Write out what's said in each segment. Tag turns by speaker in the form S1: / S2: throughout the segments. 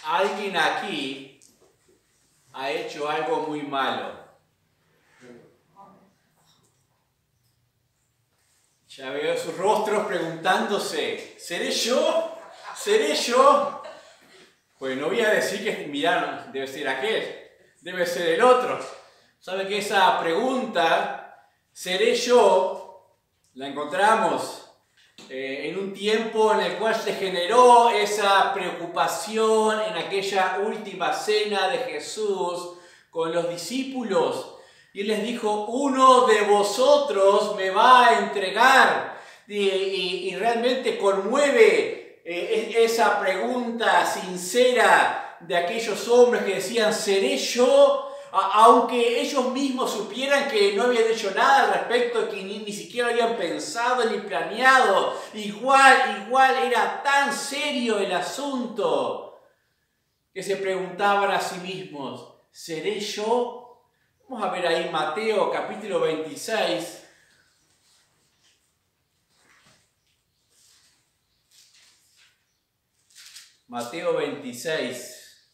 S1: alguien aquí ha hecho algo muy malo. Ya veo sus rostros preguntándose, ¿seré yo? ¿Seré yo? Pues no voy a decir que, mirá, debe ser aquel, debe ser el otro. ¿Sabe que esa pregunta, ¿seré yo?, la encontramos en un tiempo en el cual se generó esa preocupación en aquella última cena de Jesús con los discípulos? Y Él les dijo, uno de vosotros me va a entregar. Y realmente conmueve esa pregunta sincera de aquellos hombres que decían, ¿seré yo? Aunque ellos mismos supieran que no habían hecho nada al respecto, que ni siquiera habían pensado ni planeado, igual era tan serio el asunto que se preguntaban a sí mismos, ¿seré yo? Vamos a ver ahí Mateo capítulo 26. Mateo 26,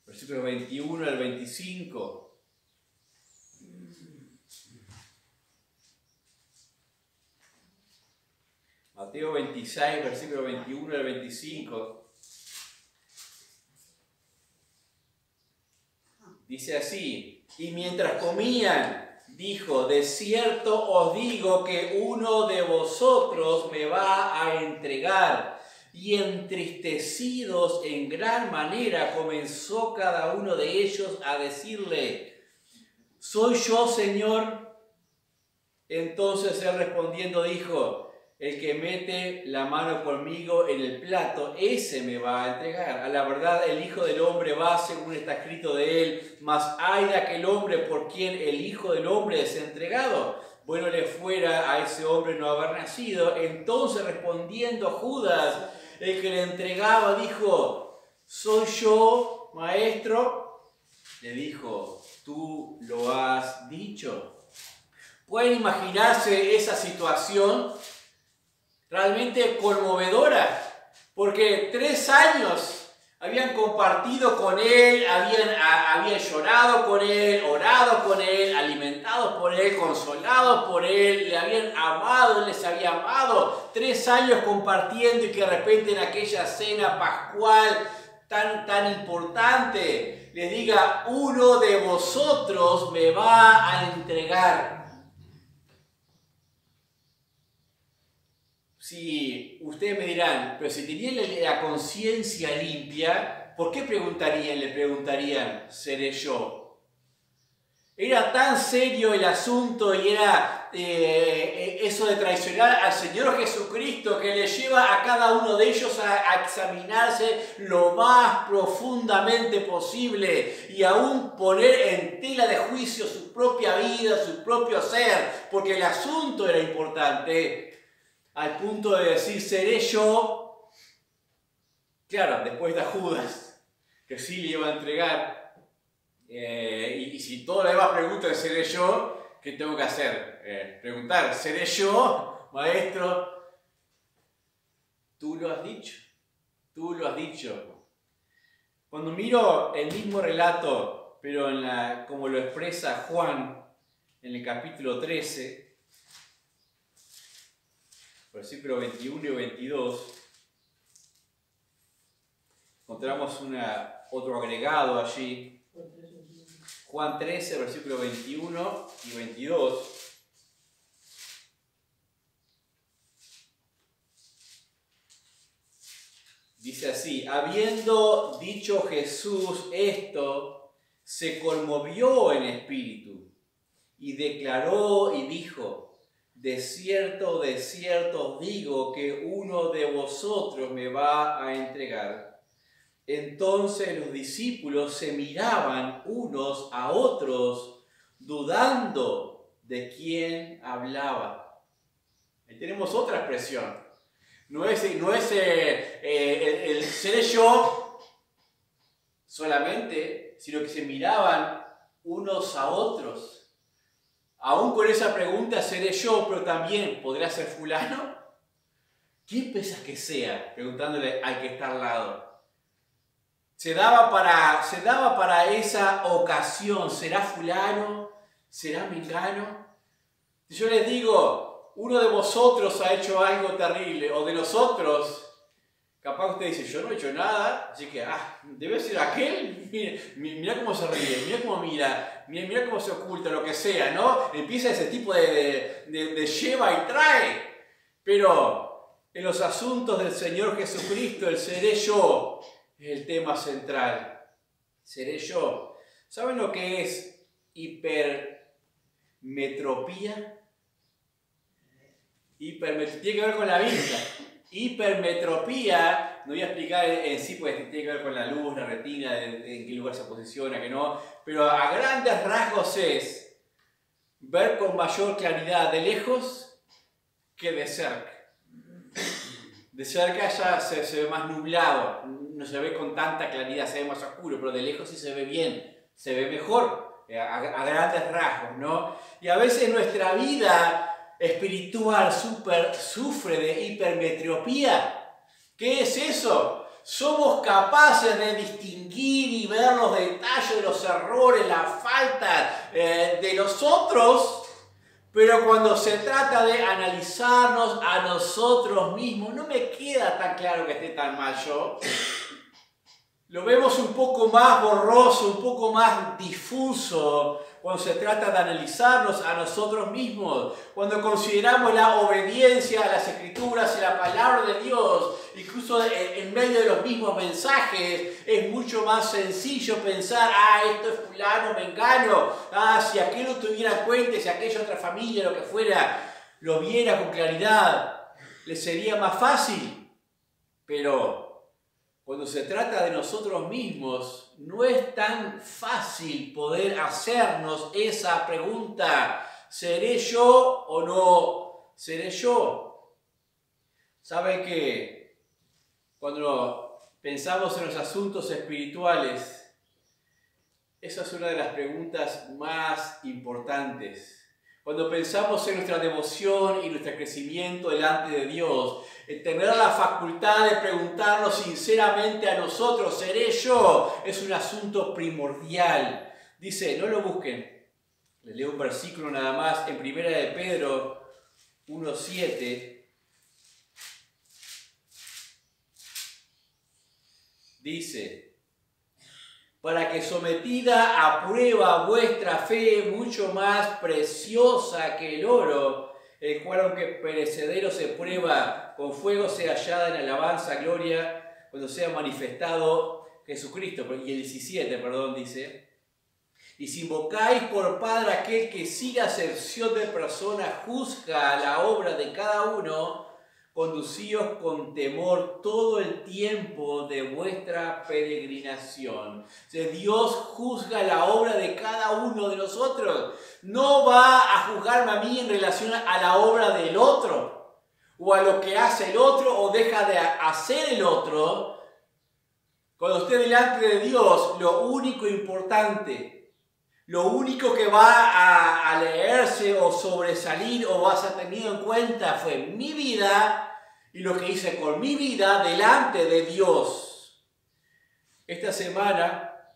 S1: versículo 21 al 25. Mateo 26, versículo 21 al 25. Dice así, y mientras comían, dijo, de cierto os digo que uno de vosotros me va a entregar. Y entristecidos en gran manera comenzó cada uno de ellos a decirle, ¿soy yo, Señor? Entonces él respondiendo dijo, el que mete la mano conmigo en el plato, ese me va a entregar. A la verdad, el Hijo del Hombre va según está escrito de él, mas ay de aquel hombre por quien el Hijo del Hombre es entregado. Bueno le fuera a ese hombre no haber nacido. Entonces respondiendo Judas, el que le entregaba, dijo, ¿soy yo, maestro? Le dijo, tú lo has dicho. ¿Pueden imaginarse esa situación? Realmente conmovedora, porque 3 años habían compartido con él, habían llorado con él, orado con él, alimentados por él, consolados por él, le habían amado, él les había amado. 3 años compartiendo y que de repente en aquella cena pascual tan importante les diga, uno de vosotros me va a entregar. Si ustedes me dirán, pero si tenían la conciencia limpia, ¿por qué preguntarían? Le preguntarían, ¿seré yo? Era tan serio el asunto y era eso de traicionar al Señor Jesucristo que le lleva a cada uno de ellos a examinarse lo más profundamente posible y aún poner en tela de juicio su propia vida, su propio ser, porque el asunto era importante. Al punto de decir, ¿seré yo? Claro, después de Judas, que sí le iba a entregar. Y si toda la demás pregunta ¿seré yo? ¿Qué tengo que hacer? Preguntar, ¿seré yo, maestro? Tú lo has dicho. Tú lo has dicho. Cuando miro el mismo relato, pero como lo expresa Juan en el capítulo 13, versículos 21 y 22, encontramos otro agregado allí. Juan 13, versículos 21 y 22. Dice así, habiendo dicho Jesús esto, se conmovió en espíritu y declaró y dijo, de cierto os digo que uno de vosotros me va a entregar. Entonces los discípulos se miraban unos a otros, dudando de quién hablaba. Ahí tenemos otra expresión. No es el seré yo solamente, sino que se miraban unos a otros. Aún con esa pregunta, ¿seré yo? Pero también, ¿podrá ser fulano? ¿Quién piensas que sea? Preguntándole al que está al lado. se daba para esa ocasión. ¿Será fulano? ¿Será mengano? Yo les digo, uno de vosotros ha hecho algo terrible, o de nosotros, capaz usted dice, yo no he hecho nada, así que, debe ser aquel, mira cómo se ríe, mira cómo mira cómo se oculta, lo que sea, ¿no? Empieza ese tipo de lleva y trae. Pero en los asuntos del Señor Jesucristo, el seré yo es el tema central. Seré yo. ¿Saben lo que es hipermetropía? Tiene que ver con la vista. Hipermetropía, no voy a explicar en sí, pues tiene que ver con la luz, la retina, en qué lugar se posiciona, que no, pero a grandes rasgos es ver con mayor claridad de lejos que de cerca. De cerca ya se ve más nublado, no se ve con tanta claridad, se ve más oscuro, pero de lejos sí se ve bien, se ve mejor, a grandes rasgos, ¿no? Y a veces nuestra vida espiritual sufre de hipermetropía. ¿Qué es eso? Somos capaces de distinguir y ver los detalles de los errores, la falta de los otros, pero cuando se trata de analizarnos a nosotros mismos, no me queda tan claro que esté tan mal yo. Lo vemos un poco más borroso, un poco más difuso cuando se trata de analizarnos a nosotros mismos, cuando consideramos la obediencia a las Escrituras y la palabra de Dios, incluso en medio de los mismos mensajes, es mucho más sencillo pensar, esto es fulano, mengano, si aquel lo tuviera en cuenta, si aquella otra familia, lo que fuera, lo viera con claridad, le sería más fácil. Pero cuando se trata de nosotros mismos, no es tan fácil poder hacernos esa pregunta, ¿seré yo o no seré yo? ¿Sabe que cuando pensamos en los asuntos espirituales, esa es una de las preguntas más importantes? Cuando pensamos en nuestra devoción y nuestro crecimiento delante de Dios, tener la facultad de preguntarnos sinceramente a nosotros, ¿seré yo? Es un asunto primordial. Dice, no lo busquen. Les leo un versículo nada más en 1 de Pedro 1:7. Dice, para que sometida a prueba vuestra fe, mucho más preciosa que el oro, el cual aunque perecedero se prueba con fuego, sea hallada en alabanza, gloria, cuando sea manifestado Jesucristo. Y el 17, dice, y si invocáis por Padre aquel que sin acepción de persona juzga la obra de cada uno, conducíos con temor todo el tiempo de vuestra peregrinación. O sea, Dios juzga la obra de cada uno de nosotros. No va a juzgarme a mí en relación a la obra del otro, o a lo que hace el otro o deja de hacer el otro. Cuando esté delante de Dios, lo único importante, lo único que va a leerse o sobresalir o va a ser tenido en cuenta fue mi vida y lo que hice con mi vida delante de Dios. Esta semana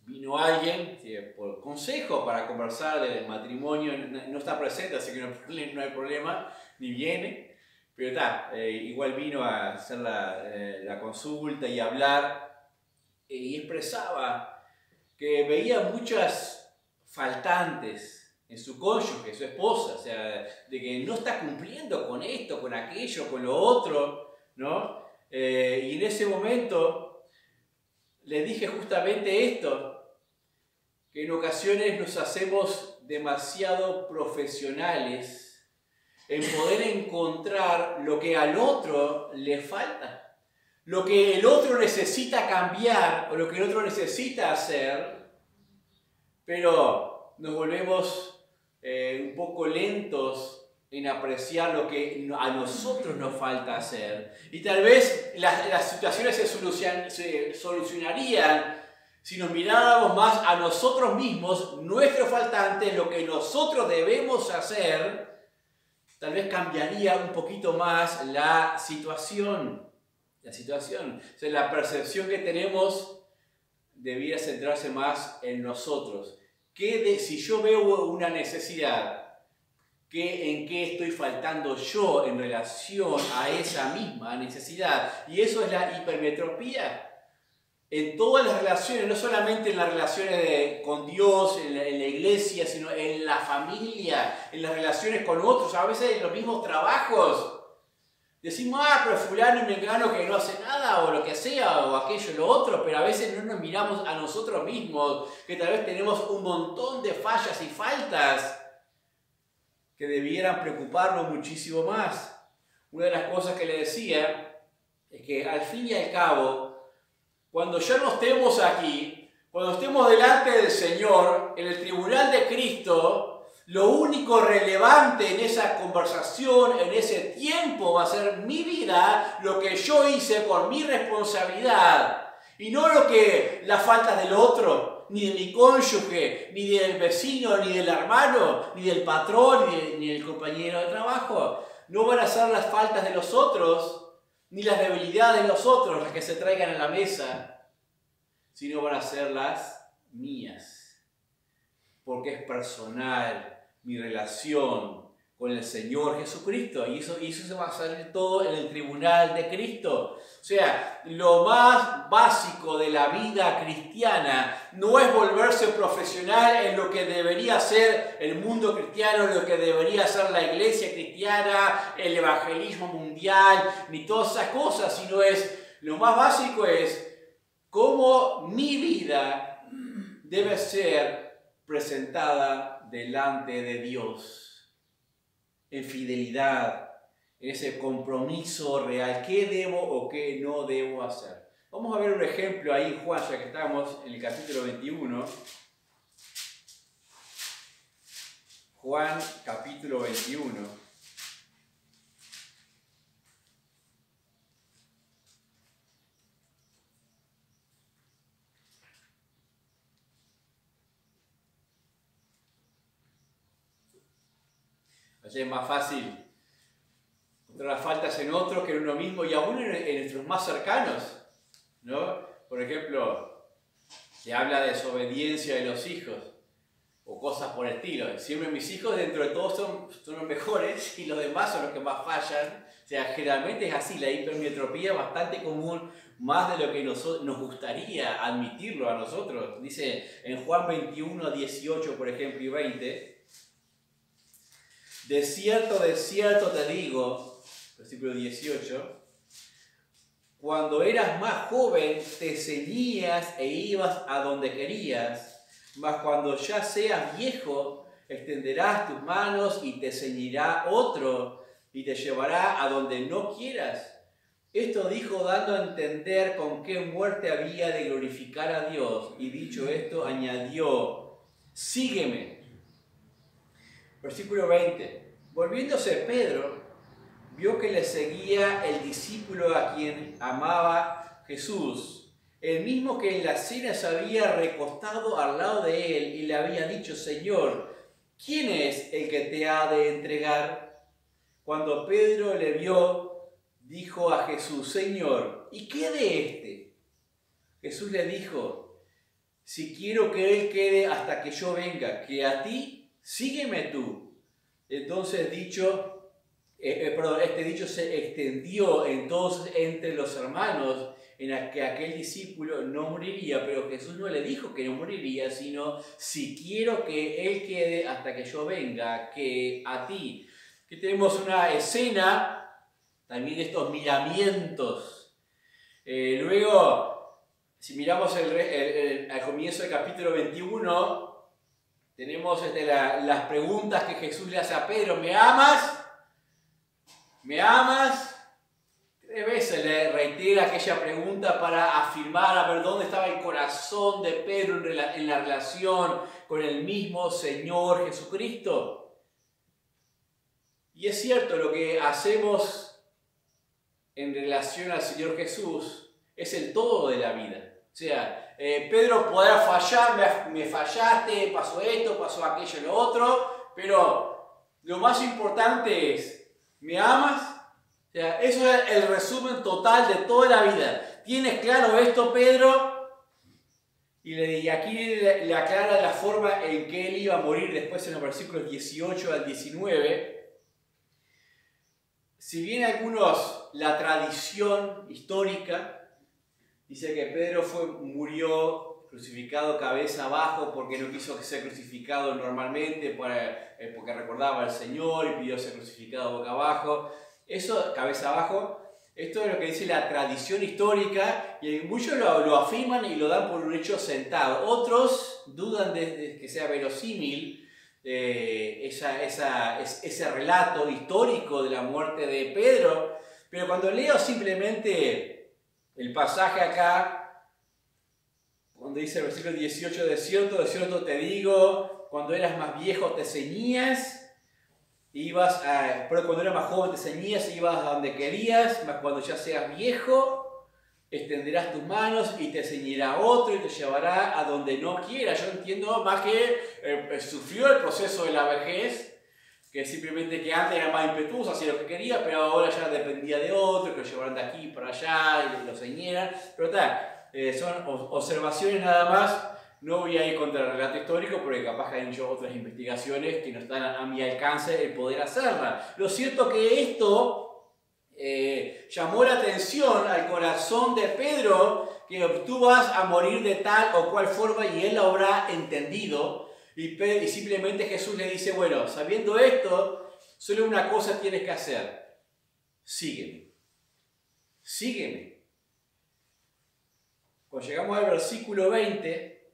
S1: vino alguien por consejo para conversar del matrimonio. No está presente, así que no hay problema, ni viene. Pero igual vino a hacer la consulta y hablar. Y expresaba que veía muchas faltantes en su cónyuge, su esposa, o sea, de que no está cumpliendo con esto, con aquello, con lo otro, ¿no? Y en ese momento le dije justamente esto, que en ocasiones nos hacemos demasiado profesionales en poder encontrar lo que al otro le falta, lo que el otro necesita cambiar o lo que el otro necesita hacer, pero nos volvemos un poco lentos en apreciar lo que a nosotros nos falta hacer. Y tal vez las situaciones se solucionarían si nos miráramos más a nosotros mismos, nuestros faltantes, lo que nosotros debemos hacer, tal vez cambiaría un poquito más la situación. O sea, la percepción que tenemos debiera centrarse más en nosotros. Si yo veo una necesidad, ¿en qué estoy faltando yo en relación a esa misma necesidad? Y eso es la hipermetropía. En todas las relaciones, no solamente en las relaciones con Dios, en la iglesia, sino en la familia, en las relaciones con otros, a veces en los mismos trabajos. Decimos, pero fulano y mengano que no hace nada, o lo que sea, o aquello, lo otro, pero a veces no nos miramos a nosotros mismos, que tal vez tenemos un montón de fallas y faltas que debieran preocuparnos muchísimo más. Una de las cosas que le decía es que al fin y al cabo, cuando ya no estemos aquí, cuando estemos delante del Señor, en el tribunal de Cristo, lo único relevante en esa conversación, en ese tiempo, va a ser mi vida, lo que yo hice por mi responsabilidad, y no las faltas del otro, ni de mi cónyuge, ni del vecino, ni del hermano, ni del patrón, ni del compañero de trabajo. No van a ser las faltas de los otros, ni las debilidades de los otros las que se traigan a la mesa, sino van a ser las mías. Porque es personal mi relación con el Señor Jesucristo. Y eso se va a salir todo en el tribunal de Cristo. O sea, lo más básico de la vida cristiana no es volverse profesional en lo que debería ser el mundo cristiano, lo que debería ser la iglesia cristiana, el evangelismo mundial, ni todas esas cosas, sino lo más básico es cómo mi vida debe ser presentada delante de Dios, en fidelidad, en ese compromiso real, qué debo o qué no debo hacer. Vamos a ver un ejemplo ahí en Juan, ya que estamos en el capítulo 21. Juan, capítulo 21. Es más fácil encontrar las faltas en otros que en uno mismo y aún en nuestros más cercanos, ¿no? Por ejemplo, se habla de desobediencia de los hijos o cosas por el estilo. Siempre mis hijos dentro de todos son los mejores y los demás son los que más fallan. O sea, generalmente es así, la hipermetropía es bastante común, más de lo que nos gustaría admitirlo a nosotros. Dice en Juan 21, 18, por ejemplo, y 20... De cierto te digo, versículo 18, cuando eras más joven te ceñías e ibas a donde querías, mas cuando ya seas viejo extenderás tus manos y te ceñirá otro y te llevará a donde no quieras. Esto dijo dando a entender con qué muerte había de glorificar a Dios, y dicho esto añadió, sígueme. Versículo 20. Volviéndose Pedro, vio que le seguía el discípulo a quien amaba Jesús, el mismo que en la cena se había recostado al lado de él y le había dicho, Señor, ¿quién es el que te ha de entregar? Cuando Pedro le vio, dijo a Jesús, Señor, ¿y qué de este? Jesús le dijo, si quiero que él quede hasta que yo venga, que a ti, sígueme tú. Entonces este dicho se extendió entonces entre los hermanos en que aquel discípulo no moriría, pero Jesús no le dijo que no moriría, sino si quiero que él quede hasta que yo venga, que a ti. Aquí tenemos una escena también de estos miramientos. Luego, si miramos al comienzo del capítulo 21, tenemos las preguntas que Jesús le hace a Pedro. ¿Me amas? ¿Me amas? 3 veces le reitera aquella pregunta para afirmar a ver dónde estaba el corazón de Pedro en la relación con el mismo Señor Jesucristo. Y es cierto, lo que hacemos en relación al Señor Jesús es el todo de la vida. O sea, Pedro podrá fallar, me fallaste, pasó esto, pasó aquello, lo otro, pero lo más importante es, ¿me amas? O sea, eso es el resumen total de toda la vida. ¿Tienes claro esto, Pedro? Y aquí le aclara la forma en que él iba a morir después en los versículos 18 al 19. Si bien la tradición histórica dice que Pedro murió crucificado cabeza abajo porque no quiso ser crucificado normalmente, porque recordaba al Señor y pidió ser crucificado boca abajo. Eso, cabeza abajo, esto es lo que dice la tradición histórica y muchos lo afirman y lo dan por un hecho sentado. Otros dudan de que sea verosímil ese relato histórico de la muerte de Pedro, pero cuando leo simplemente el pasaje acá, cuando dice el versículo 18, de cierto te digo, cuando eras más viejo te ceñías, pero cuando eras más joven te ceñías e ibas a donde querías, mas cuando ya seas viejo, extenderás tus manos y te ceñirá otro y te llevará a donde no quieras. Yo entiendo más que sufrió el proceso de la vejez, que simplemente que antes era más impetuoso, hacía lo que quería, pero ahora ya dependía de otro, que lo llevaran de aquí para allá y lo ceñieran. Pero son observaciones nada más. No voy a ir contra el relato histórico porque capaz que han hecho otras investigaciones que no están a mi alcance el poder hacerla. Lo cierto que esto llamó la atención al corazón de Pedro, que tú vas a morir de tal o cual forma y él lo habrá entendido. Y simplemente Jesús le dice, bueno, sabiendo esto, solo una cosa tienes que hacer. Sígueme. Sígueme. Cuando llegamos al versículo 20,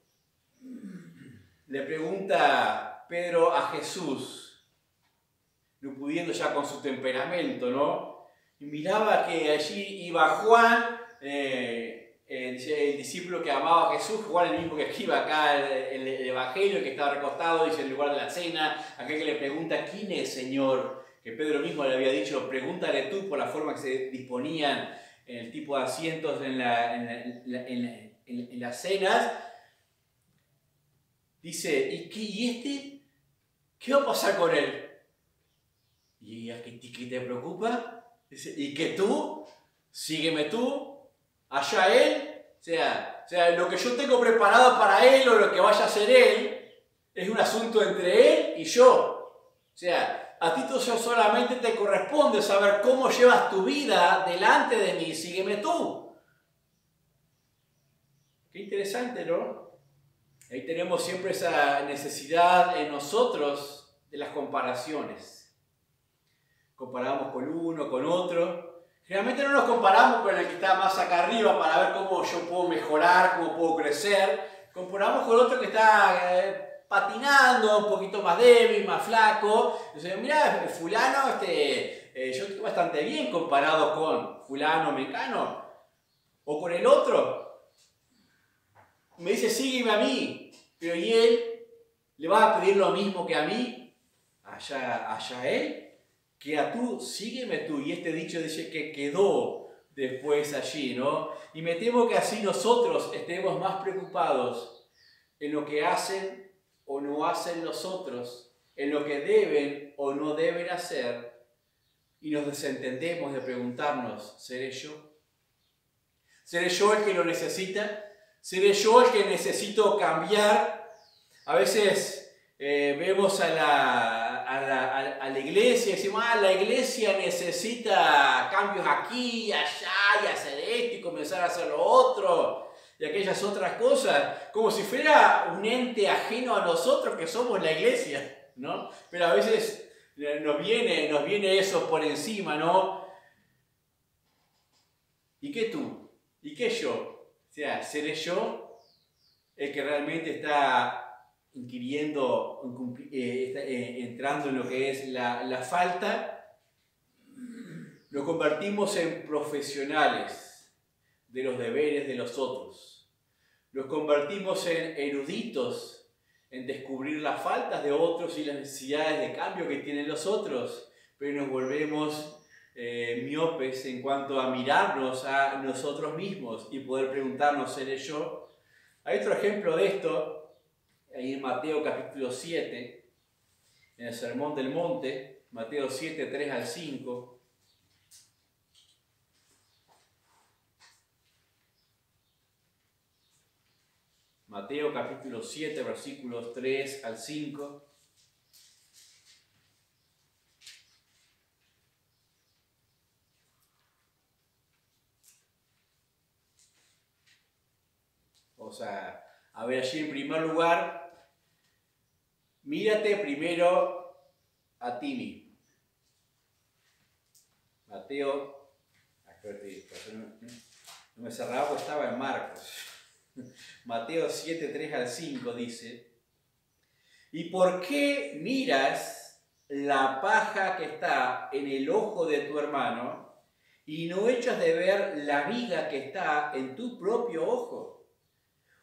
S1: le pregunta Pedro a Jesús, no pudiendo ya con su temperamento, ¿no? Y miraba que allí iba Juan, el discípulo que amaba a Jesús, Juan el mismo que escribe acá el Evangelio, que estaba recostado, dice, en el lugar de la cena, aquel que le pregunta, ¿quién es, Señor? Que Pedro mismo le había dicho, pregúntale tú por la forma que se disponían en el tipo de asientos en las cenas. Dice, ¿y este? ¿Qué va a pasar con él? ¿Y a qué te preocupa? Dice, ¿y que tú? Sígueme tú, allá él. O sea, lo que yo tengo preparado para él o lo que vaya a hacer él es un asunto entre él y yo. O sea, a ti solamente te corresponde saber cómo llevas tu vida delante de mí. Sígueme tú. Qué interesante, ¿no? Ahí tenemos siempre esa necesidad en nosotros de las comparaciones. Comparamos con uno, con otro. Generalmente no nos comparamos con el que está más acá arriba para ver cómo yo puedo mejorar, cómo puedo crecer. Comparamos con otro que está patinando, un poquito más débil, más flaco. Entonces, mira, fulano, yo estoy bastante bien comparado con fulano, mecano. O con el otro. Me dice, sígueme a mí, pero ¿y él? ¿Le vas a pedir lo mismo que a mí? Allá él, que a tú, sígueme tú. Y este dicho dice que quedó después allí, ¿no? Y me temo que así nosotros estemos más preocupados en lo que hacen o no hacen los otros, en lo que deben o no deben hacer, y nos desentendemos de preguntarnos, ¿seré yo? ¿Seré yo el que lo necesita? ¿Seré yo el que necesito cambiar? A veces vemos a la iglesia y decimos, la iglesia necesita cambios aquí y allá y hacer esto y comenzar a hacer lo otro y aquellas otras cosas, como si fuera un ente ajeno a nosotros que somos la iglesia, ¿no? Pero a veces nos viene eso por encima, ¿no? ¿Y qué tú? ¿Y qué yo? O sea, ¿seré yo el que realmente está entrando en lo que es la falta? Nos convertimos en profesionales de los deberes de los otros. Nos convertimos en eruditos en descubrir las faltas de otros y las necesidades de cambio que tienen los otros, pero nos volvemos miopes en cuanto a mirarnos a nosotros mismos y poder preguntarnos, ¿seré yo? Hay otro ejemplo de esto, ahí en Mateo capítulo 7, en el Sermón del Monte, Mateo 7, 3 al 5. Mateo capítulo 7, versículos 3 al 5. Vamos a ver allí en primer lugar, mírate primero a ti mismo. Mateo, no me cerraba porque estaba en Marcos. Mateo 7, 3 al 5 dice: ¿y por qué miras la paja que está en el ojo de tu hermano y no echas de ver la viga que está en tu propio ojo?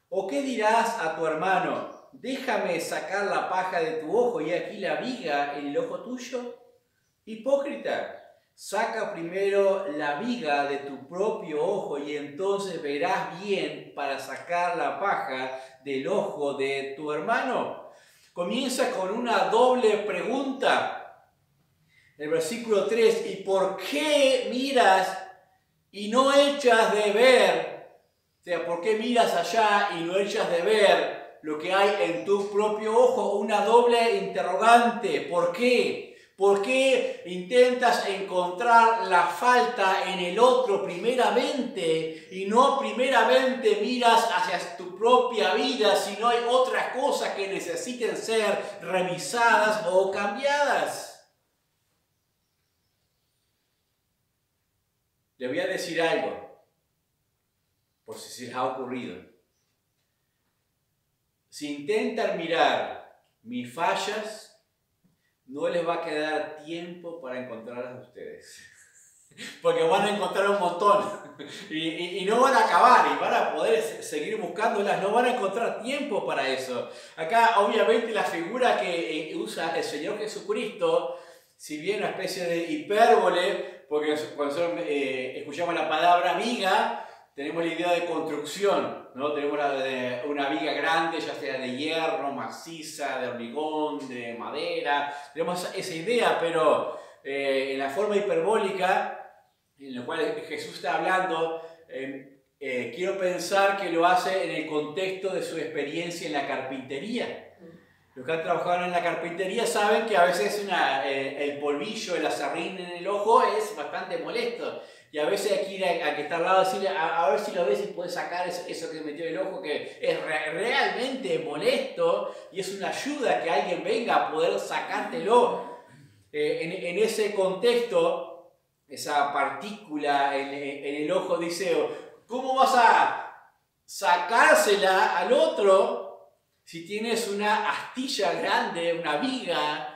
S1: ¿O qué dirás a tu hermano? Déjame sacar la paja de tu ojo y aquí la viga en el ojo tuyo. Hipócrita, saca primero la viga de tu propio ojo y entonces verás bien para sacar la paja del ojo de tu hermano. Comienza con una doble pregunta. El versículo 3, ¿y por qué miras y no echas de ver? O sea, ¿por qué miras allá y no echas de ver lo que hay en tu propio ojo? Una doble interrogante. ¿Por qué? ¿Por qué intentas encontrar la falta en el otro primeramente y no primeramente miras hacia tu propia vida si no hay otras cosas que necesiten ser revisadas o cambiadas? Le voy a decir algo, por si se les ha ocurrido. Si intentan mirar mis fallas, no les va a quedar tiempo para encontrarlas a ustedes. Porque van a encontrar un montón. Y no van a acabar y van a poder seguir buscándolas. No van a encontrar tiempo para eso. Acá, obviamente, la figura que usa el Señor Jesucristo, si bien una especie de hipérbole, porque cuando escuchamos la palabra viga, tenemos la idea de construcción, ¿no? Tenemos una viga grande, ya sea de hierro, maciza, de hormigón, de madera. Tenemos esa idea, pero en la forma hiperbólica, en la cual Jesús está hablando, quiero pensar que lo hace en el contexto de su experiencia en la carpintería. Los que han trabajado en la carpintería saben que a veces el polvillo, el aserrín en el ojo es bastante molesto. Y a veces hay que ir a que está al lado decirle, a ver si lo ves y puedes sacar eso que metió en el ojo, que es realmente molesto y es una ayuda que alguien venga a poder sacártelo. En ese contexto, esa partícula en el ojo dice, ¿cómo vas a sacársela al otro si tienes una astilla grande, una viga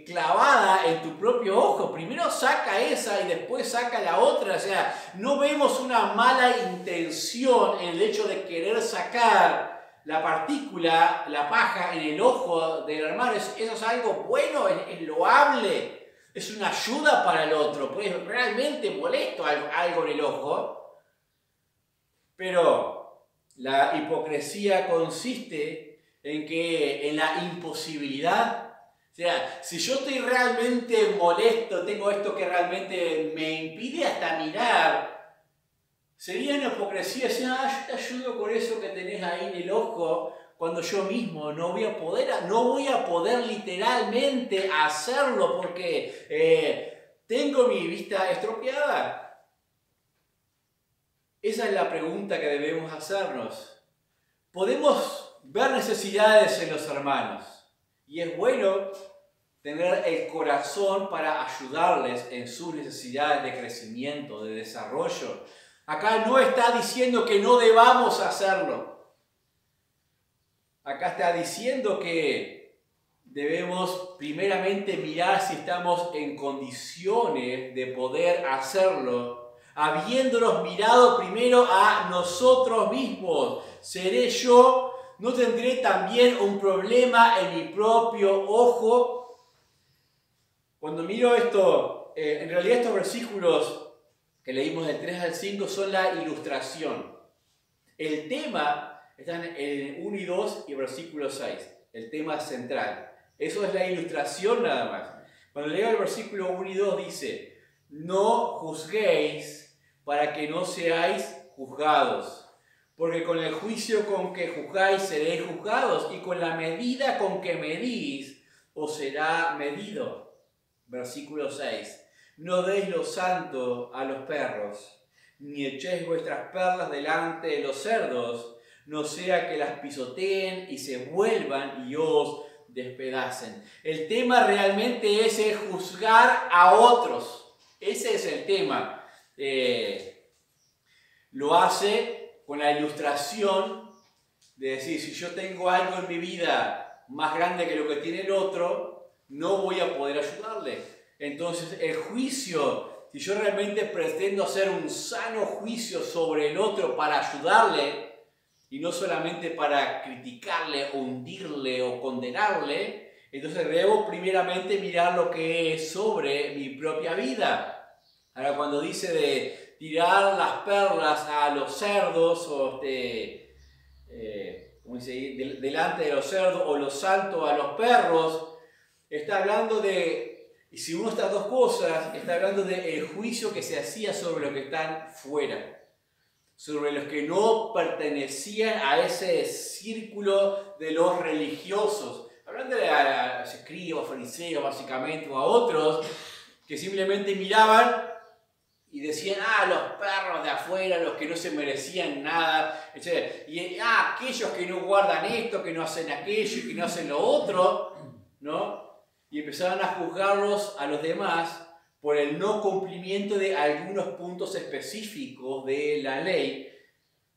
S1: clavada en tu propio ojo? Primero saca esa y después saca la otra. O sea, no vemos una mala intención en el hecho de querer sacar la partícula, la paja en el ojo del hermano. Eso es algo bueno, es loable, es una ayuda para el otro, pues es realmente molesto algo en el ojo. Pero la hipocresía consiste en la imposibilidad. O sea, si yo estoy realmente molesto, tengo esto que realmente me impide hasta mirar, sería una hipocresía decir, yo te ayudo con eso que tenés ahí en el ojo, cuando yo mismo no voy a poder literalmente hacerlo porque tengo mi vista estropeada. Esa es la pregunta que debemos hacernos. Podemos ver necesidades en los hermanos. Y es bueno tener el corazón para ayudarles en sus necesidades de crecimiento, de desarrollo. Acá no está diciendo que no debamos hacerlo. Acá está diciendo que debemos primeramente mirar si estamos en condiciones de poder hacerlo, habiéndonos mirado primero a nosotros mismos. ¿Seré yo? ¿No tendré también un problema en mi propio ojo? Cuando miro esto, en realidad estos versículos que leímos del 3 al 5 son la ilustración. El tema está en el 1 y 2 y versículo 6, el tema central. Eso es la ilustración nada más. Cuando leo el versículo 1 y 2 dice, no juzguéis para que no seáis juzgados. porque con el juicio con que juzgáis seréis juzgados, y con la medida con que medís os será medido. Versículo 6. No deis lo santo a los perros, ni echéis vuestras perlas delante de los cerdos, no sea que las pisoteen y se vuelvan y os despedacen. El tema realmente es el juzgar a otros. Ese es el tema. Lo hace con la ilustración de decir, si yo tengo algo en mi vida más grande que lo que tiene el otro, no voy a poder ayudarle. Entonces el juicio, si yo realmente pretendo hacer un sano juicio sobre el otro para ayudarle, y no solamente para criticarle, o hundirle o condenarle, entonces debo primeramente mirar lo que es sobre mi propia vida. Ahora, cuando dice de tirar las perlas a los cerdos, o ¿cómo dice? Delante de los cerdos, o los santos a los perros, está hablando de, y si uno estas dos cosas, está hablando del juicio que se hacía sobre los que están fuera, sobre los que no pertenecían a ese círculo de los religiosos. Hablando de a los escribas, fariseos básicamente, o a otros que simplemente miraban y decían, los perros de afuera, los que no se merecían nada, etc. Y aquellos que no guardan esto, que no hacen aquello y que no hacen lo otro, ¿no? Y empezaban a juzgarlos a los demás por el no cumplimiento de algunos puntos específicos de la ley,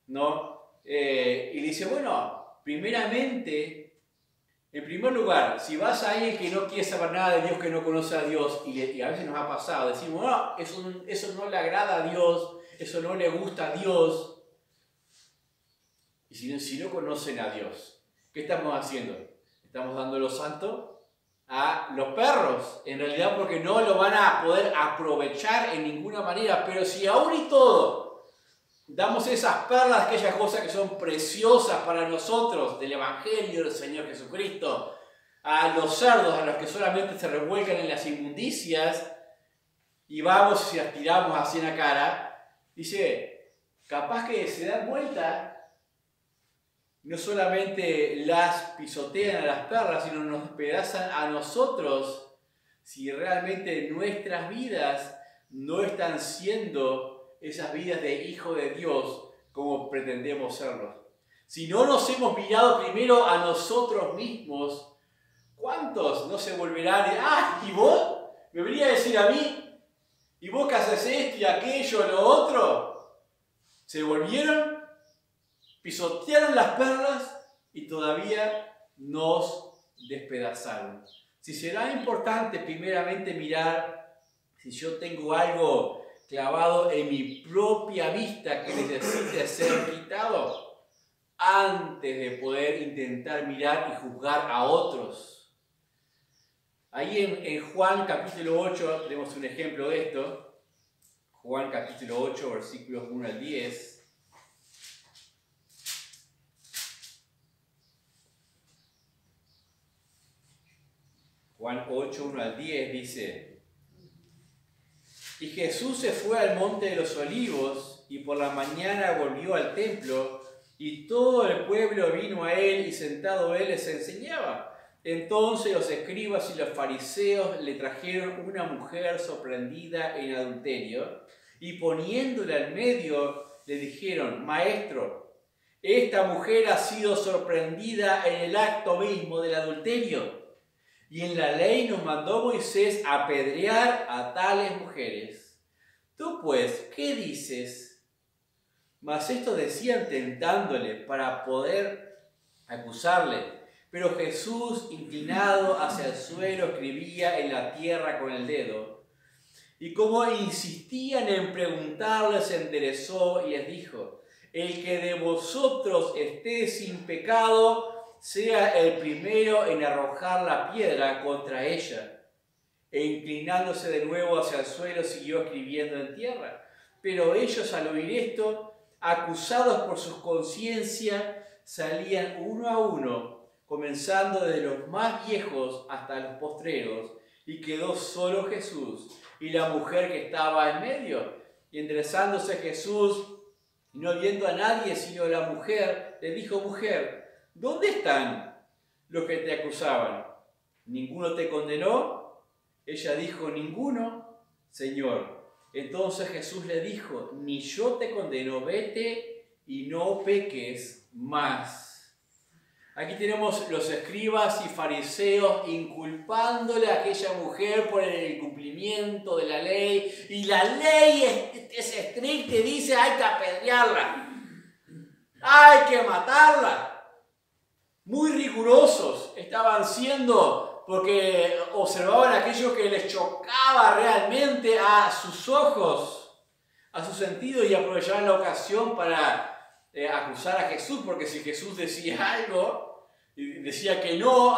S1: ¿no? Y dice, bueno, primeramente, en primer lugar, si vas a alguien que no quiere saber nada de Dios, que no conoce a Dios, y a veces nos ha pasado, decimos, no, eso no le agrada a Dios, eso no le gusta a Dios. Y si no conocen a Dios, ¿qué estamos haciendo? Estamos dando lo santo a los perros, en realidad, porque no lo van a poder aprovechar en ninguna manera. Pero si aún y todo damos esas perlas, aquellas cosas que son preciosas para nosotros del Evangelio del Señor Jesucristo, a los cerdos, a los que solamente se revuelcan en las inmundicias, y vamos y las tiramos así en la cara, dice, capaz que se dan vuelta, no solamente las pisotean a las perlas, sino nos despedazan a nosotros, si realmente nuestras vidas no están siendo esas vidas de hijo de Dios como pretendemos serlos. Si no nos hemos mirado primero a nosotros mismos, ¿cuántos no se volverán? ¿Y vos? ¿Me venía a decir a mí? ¿Y vos que haces esto y aquello, lo otro? ¿Se volvieron? Pisotearon las perlas y todavía nos despedazaron. Si será importante primeramente mirar si yo tengo algo clavado en mi propia vista que necesite ser quitado antes de poder intentar mirar y juzgar a otros. Ahí en Juan capítulo 8 tenemos un ejemplo de esto. Juan capítulo 8 versículos 1 al 10. Juan 8, 1 al 10 dice, y Jesús se fue al monte de los olivos y por la mañana volvió al templo y todo el pueblo vino a él y sentado él les enseñaba. Entonces los escribas y los fariseos le trajeron una mujer sorprendida en adulterio y poniéndola en medio le dijeron, maestro, esta mujer ha sido sorprendida en el acto mismo del adulterio. Y en la ley nos mandó Moisés apedrear a tales mujeres. Tú pues, ¿qué dices? Mas esto decían tentándole para poder acusarle. Pero Jesús, inclinado hacia el suelo, escribía en la tierra con el dedo. Y como insistían en preguntarle, se enderezó y les dijo, el que de vosotros esté sin pecado, sea el primero en arrojar la piedra contra ella. E inclinándose de nuevo hacia el suelo, siguió escribiendo en tierra. Pero ellos, al oír esto, acusados por su conciencia, salían uno a uno, comenzando desde los más viejos hasta los postreros, y quedó solo Jesús y la mujer que estaba en medio. Y enderezándose Jesús, Y no viendo a nadie sino a la mujer, le dijo: mujer, ¿dónde están los que te acusaban? ¿Ninguno te condenó? Ella dijo: ninguno, Señor. Entonces Jesús le dijo: ni yo te condeno, vete y no peques más. Aquí tenemos los escribas y fariseos inculpándole a aquella mujer por el incumplimiento de la ley. Y la ley es estricta y dice: hay que apedrearla, hay que matarla. Muy rigurosos estaban siendo, porque observaban aquello que les chocaba realmente a sus ojos, a su sentido, y aprovechaban la ocasión para acusar a Jesús, porque si Jesús decía algo y decía que no,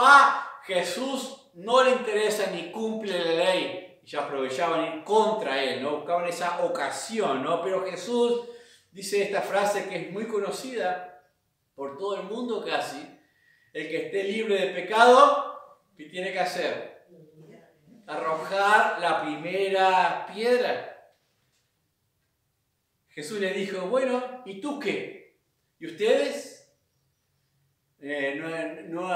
S1: Jesús no le interesa ni cumple la ley, y ya aprovechaban ir contra él, ¿no? Buscaban esa ocasión, ¿no? Pero Jesús dice esta frase que es muy conocida por todo el mundo casi: el que esté libre de pecado, ¿qué tiene que hacer? Arrojar la primera piedra. Jesús le dijo: bueno, ¿y tú qué? ¿Y ustedes? ¿No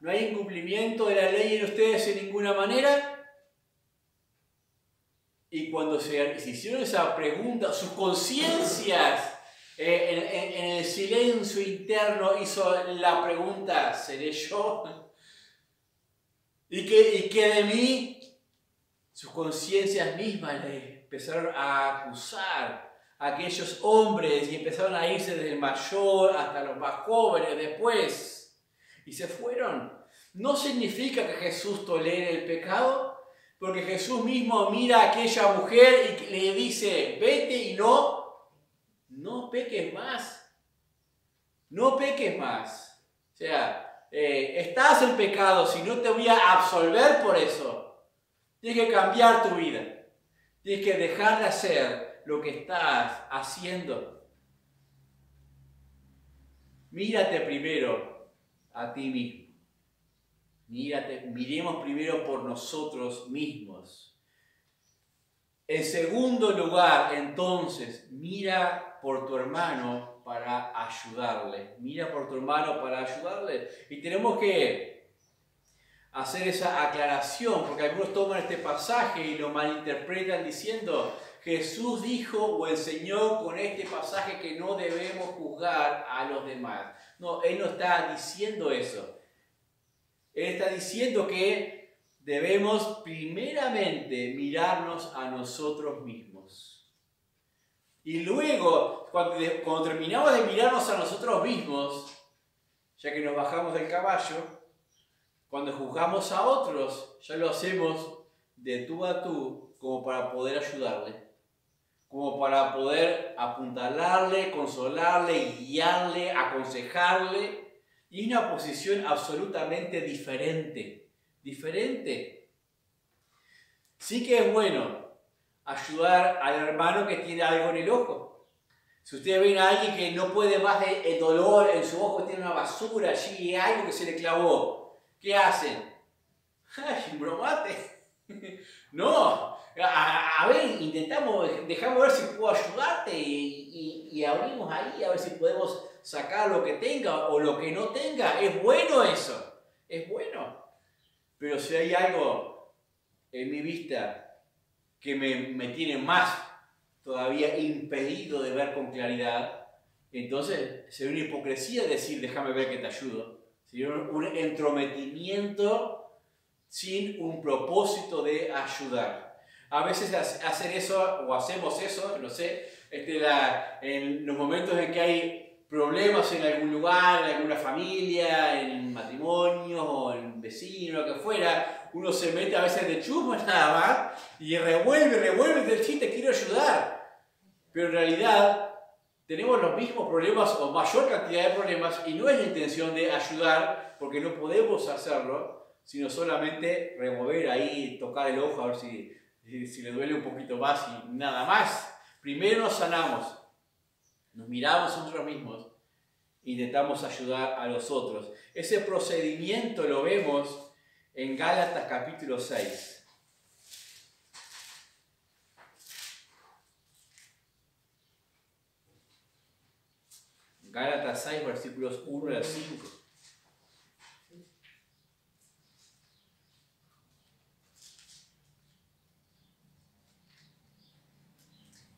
S1: hay incumplimiento de la ley en ustedes en ninguna manera? Y cuando se hicieron esa pregunta, sus conciencias en el silencio interno hizo la pregunta: ¿seré yo? ¿Y qué de mí? Sus conciencias mismas le empezaron a acusar a aquellos hombres y empezaron a irse desde el mayor hasta los más jóvenes después. Y se fueron. No significa que Jesús tolere el pecado, porque Jesús mismo mira a aquella mujer y le dice: vete y no peques más. No peques más. O sea, estás en pecado, si no te voy a absolver por eso. Tienes que cambiar tu vida. Tienes que dejar de hacer lo que estás haciendo. Mírate primero a ti mismo. Miremos primero por nosotros mismos. En segundo lugar, entonces, mira por tu hermano para ayudarle. Mira por tu hermano para ayudarle. Y tenemos que hacer esa aclaración, porque algunos toman este pasaje y lo malinterpretan diciendo: Jesús dijo o enseñó con este pasaje que no debemos juzgar a los demás. No, Él no está diciendo eso. Él está diciendo que debemos primeramente mirarnos a nosotros mismos. Y luego, cuando terminamos de mirarnos a nosotros mismos, ya que nos bajamos del caballo, cuando juzgamos a otros, ya lo hacemos de tú a tú, como para poder ayudarle, como para poder apuntalarle, consolarle, guiarle, aconsejarle. Y una posición absolutamente diferente. Sí que es bueno ayudar al hermano que tiene algo en el ojo. Si ustedes ven a alguien que no puede más del dolor en su ojo, tiene una basura allí, algo que se le clavó, ¿qué hacen? ¡Ay, bromate! No, a ver, dejamos ver si puedo ayudarte y abrimos ahí a ver si podemos sacar lo que tenga o lo que no tenga. Es bueno eso, es bueno. Pero si hay algo en mi vista que me tiene más todavía impedido de ver con claridad, entonces sería una hipocresía decir: déjame ver que te ayudo. Sería un entrometimiento sin un propósito de ayudar. A veces hacer eso, o hacemos eso, no sé, en los momentos en que hay problemas en algún lugar, en alguna familia, en matrimonio, o en vecino, lo que fuera, uno se mete a veces de chusma nada más, y revuelve, y dice: sí, te quiero ayudar. Pero en realidad tenemos los mismos problemas o mayor cantidad de problemas, y no es la intención de ayudar, porque no podemos hacerlo, sino solamente remover ahí, tocar el ojo a ver si le duele un poquito más y nada más. Primero nos sanamos, nos miramos a nosotros mismos e intentamos ayudar a los otros. Ese procedimiento lo vemos en Gálatas capítulo 6. Gálatas 6, versículos 1 al 5.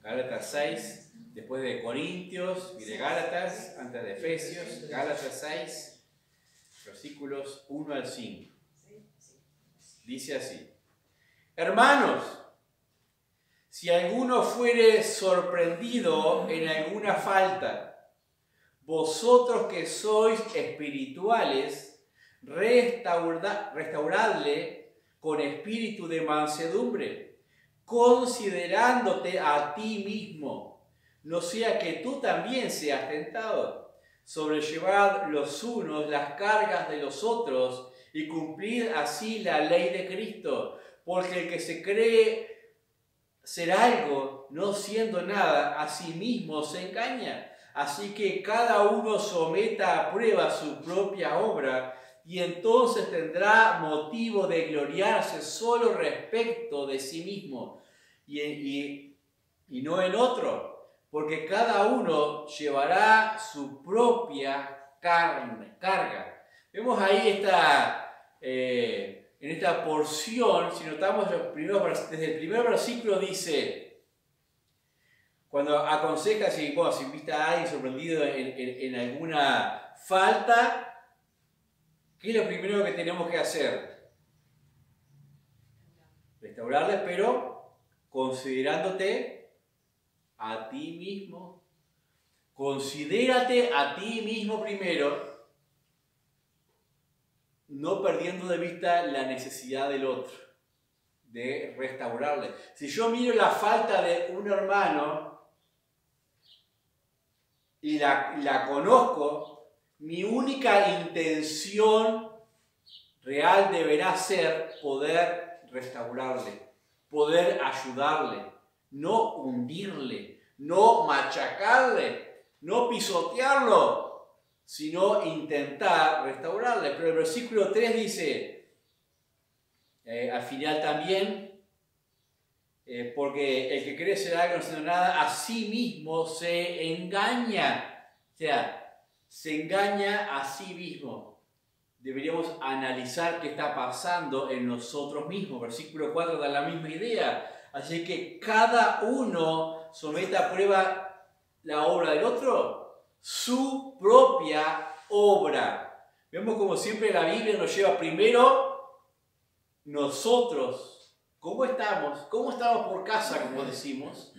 S1: Gálatas 6, después de Corintios y de Gálatas, antes de Efesios. Gálatas 6, versículos 1 al 5. Dice así: Hermanos, si alguno fuere sorprendido en alguna falta, vosotros que sois espirituales, restauradle con espíritu de mansedumbre, considerándote a ti mismo, no sea que tú también seas tentado. Sobrellevad los unos las cargas de los otros y cumplid así la ley de Cristo, porque el que se cree ser algo, no siendo nada, a sí mismo se engaña. Así que cada uno someta a prueba su propia obra, y entonces tendrá motivo de gloriarse solo respecto de sí mismo y no en otro, porque cada uno llevará su propia carga. Vemos ahí en esta porción, si notamos desde el primer versículo dice, cuando aconseja, si viste a alguien sorprendido en alguna falta, ¿qué es lo primero que tenemos que hacer? Restaurarles, pero considerándote a ti mismo. Considérate a ti mismo primero, no perdiendo de vista la necesidad del otro, de restaurarle. Si yo miro la falta de un hermano y la conozco, mi única intención real deberá ser poder restaurarle, poder ayudarle, no hundirle, no machacarle, no pisotearlo, sino intentar restaurarle. Pero el versículo 3 dice, al final también, porque el que cree ser algo no siendo nada, a sí mismo se engaña. O sea, se engaña a sí mismo. Deberíamos analizar qué está pasando en nosotros mismos. Versículo 4 da la misma idea. Así que cada uno someta a prueba la obra del otro, su propia obra. Vemos como siempre la Biblia nos lleva primero nosotros. ¿Cómo estamos? ¿Cómo estamos por casa, como decimos?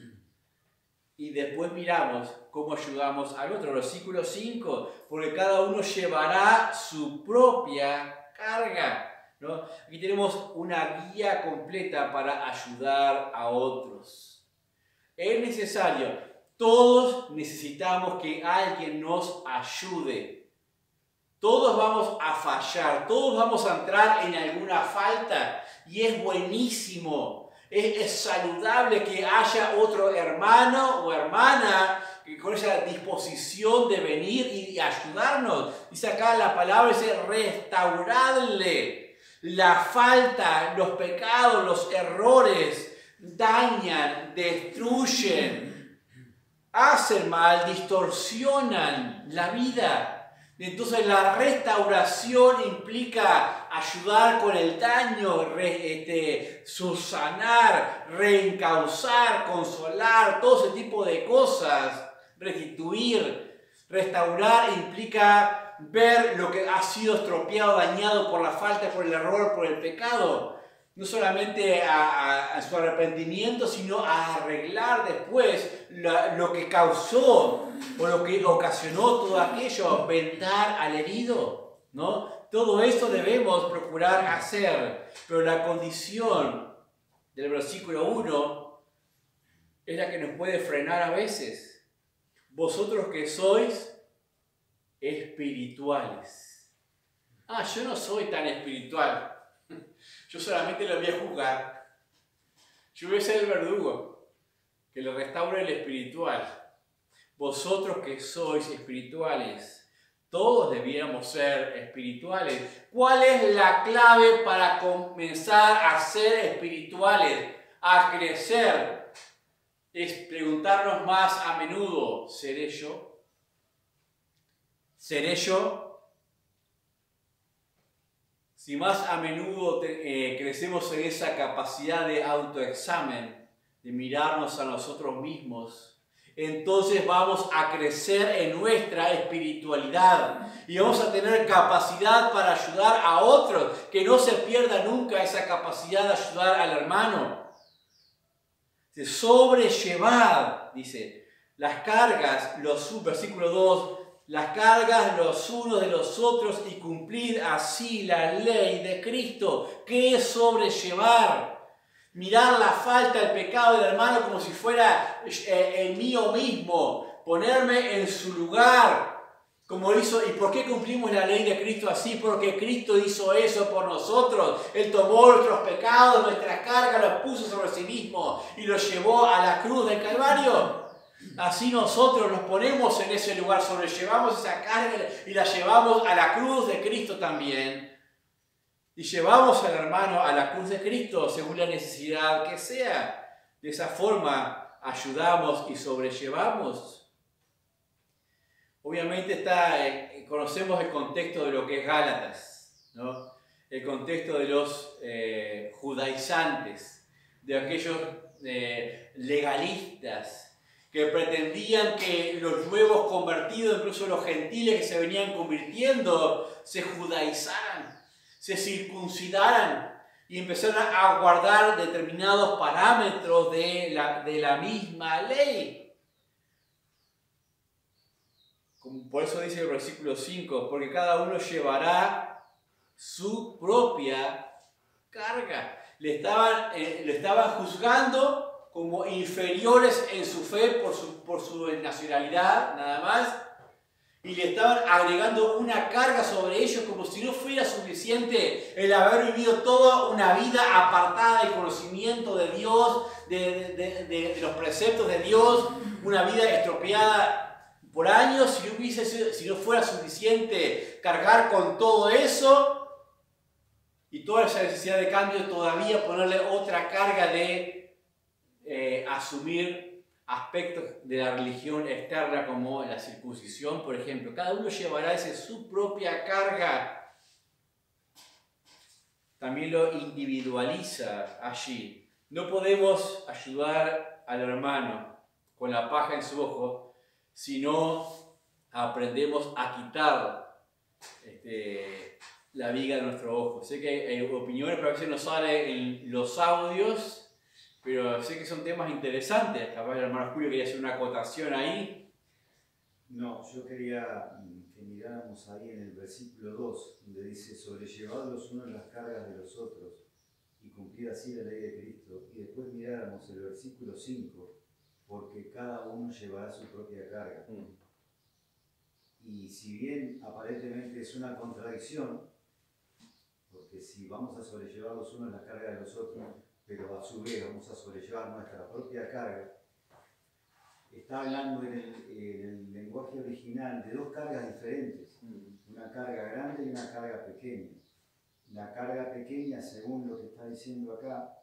S1: Y después miramos cómo ayudamos al otro. Versículo 5, porque cada uno llevará su propia carga, ¿no? Aquí tenemos una guía completa para ayudar a otros. Es necesario, todos necesitamos que alguien nos ayude. Todos vamos a fallar, todos vamos a entrar en alguna falta y es buenísimo. Es saludable que haya otro hermano o hermana con esa disposición de venir y ayudarnos. Dice acá la palabra, dice restaurarle. La falta, los pecados, los errores dañan, destruyen, hacen mal, distorsionan la vida. Entonces la restauración implica ayudar con el daño, subsanar, reencauzar, consolar, todo ese tipo de cosas, restituir. Restaurar implica ver lo que ha sido estropeado, dañado por la falta, por el error, por el pecado. No solamente a su arrepentimiento, sino a arreglar después lo que causó o lo que ocasionó todo aquello, vendar al herido, ¿no? Todo esto debemos procurar hacer, pero la condición del versículo 1 es la que nos puede frenar a veces. Vosotros que sois espirituales. Yo no soy tan espiritual. Yo solamente lo voy a juzgar. Yo voy a ser el verdugo que le restaure el espiritual. Vosotros que sois espirituales, todos debiéramos ser espirituales. ¿Cuál es la clave para comenzar a ser espirituales, a crecer? Es preguntarnos más a menudo, ¿seré yo? ¿Seré yo? Si más a menudo crecemos en esa capacidad de autoexamen, de mirarnos a nosotros mismos, entonces vamos a crecer en nuestra espiritualidad y vamos a tener capacidad para ayudar a otros, que no se pierda nunca esa capacidad de ayudar al hermano. Sobrellevad, dice, las cargas, versículo 2, las cargas los unos de los otros y cumplid así la ley de Cristo. ¿Qué es sobrellevar? Mirar la falta, el pecado del hermano como si fuera el mío mismo, ponerme en su lugar, como hizo. ¿Y por qué cumplimos la ley de Cristo así? Porque Cristo hizo eso por nosotros. Él tomó nuestros pecados, nuestras cargas, los puso sobre sí mismo y los llevó a la cruz del Calvario. Así nosotros nos ponemos en ese lugar, sobrellevamos esa carga y la llevamos a la cruz de Cristo también. Y llevamos al hermano a la cruz de Cristo según la necesidad que sea. De esa forma ayudamos y sobrellevamos. Obviamente conocemos el contexto de lo que es Gálatas, ¿no? El contexto de los judaizantes, de aquellos legalistas que pretendían que los nuevos convertidos, incluso los gentiles que se venían convirtiendo, se judaizaran, se circuncidaran y empezaron a guardar determinados parámetros de la misma ley. Por eso dice el versículo 5, porque cada uno llevará su propia carga. Lo estaban juzgando como inferiores en su fe por su nacionalidad, nada más. Y le estaban agregando una carga sobre ellos como si no fuera suficiente el haber vivido toda una vida apartada del conocimiento de Dios, de los preceptos de Dios, una vida estropeada por años. Si no fuera suficiente cargar con todo eso y toda esa necesidad de cambio, todavía ponerle otra carga de asumir aspectos de la religión externa como la circuncisión, por ejemplo. Cada uno llevará su propia carga. También lo individualiza allí. No podemos ayudar al hermano con la paja en su ojo si no aprendemos a quitar la viga de nuestro ojo. Sé que hay opiniones, pero a veces no sale en los audios, pero sé que son temas interesantes. Capaz el hermano Julio quería hacer una acotación ahí.
S2: No, yo quería que miráramos ahí en el versículo 2, donde dice, sobrellevad los unos las cargas de los otros y cumplir así la ley de Cristo. Y después miráramos el versículo 5, porque cada uno llevará su propia carga. Y si bien aparentemente es una contradicción, porque si vamos a sobrellevar los unos las cargas de los otros, pero a su vez vamos a sobrellevar nuestra propia carga, está hablando en el lenguaje original de dos cargas diferentes, una carga grande y una carga pequeña. La carga pequeña, según lo que está diciendo acá,